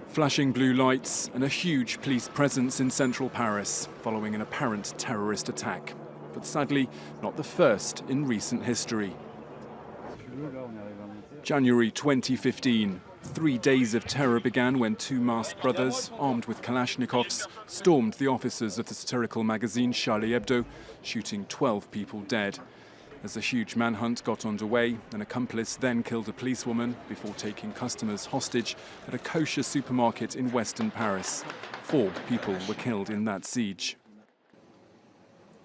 Flashing blue lights and a huge police presence in central Paris following an apparent terrorist attack. But sadly, not the first in recent history. January 2015. 3 days of terror began when two masked brothers, armed with Kalashnikovs, stormed the offices of the satirical magazine Charlie Hebdo, shooting 12 people dead. As a huge manhunt got underway, an accomplice then killed a policewoman before taking customers hostage at a kosher supermarket in western Paris. 4 people were killed in that siege.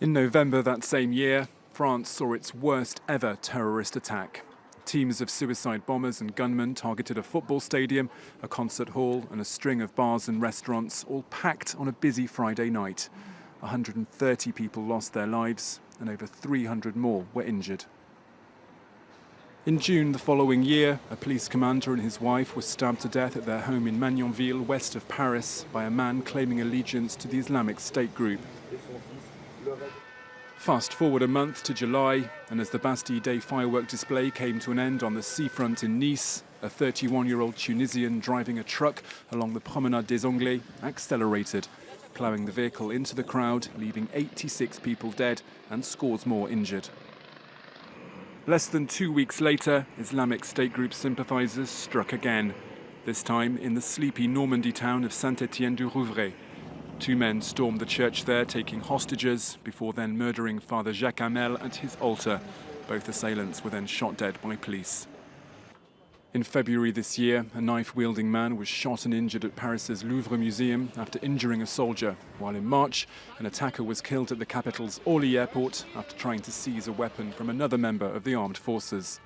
In November that same year, France saw its worst ever terrorist attack. Teams of suicide bombers and gunmen targeted a football stadium, a concert hall and a string of bars and restaurants, all packed on a busy Friday night. 130 people lost their lives and over 300 more were injured. In June the following year, a police commander and his wife were stabbed to death at their home in Magnanville, west of Paris, by a man claiming allegiance to the Islamic State group. Fast forward a month to July, and as the Bastille Day firework display came to an end on the seafront in Nice, a 31-year-old Tunisian driving a truck along the Promenade des Anglais accelerated, ploughing the vehicle into the crowd, leaving 86 people dead and scores more injured. Less than 2 weeks later, Islamic State group sympathizers struck again, this time in the sleepy Normandy town of Saint-Étienne-du-Rouvray. 2 men stormed the church there, taking hostages, before then murdering Father Jacques Hamel at his altar. Both assailants were then shot dead by police. In February this year, a knife-wielding man was shot and injured at Paris's Louvre Museum after injuring a soldier, while in March, an attacker was killed at the capital's Orly airport after trying to seize a weapon from another member of the armed forces.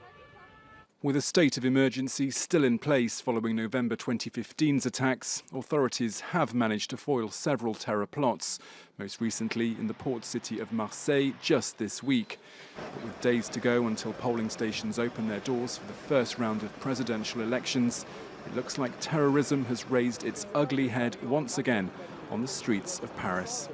With a state of emergency still in place following November 2015's attacks, authorities have managed to foil several terror plots, most recently in the port city of Marseille just this week. But with days to go until polling stations open their doors for the first round of presidential elections, it looks like terrorism has raised its ugly head once again on the streets of Paris.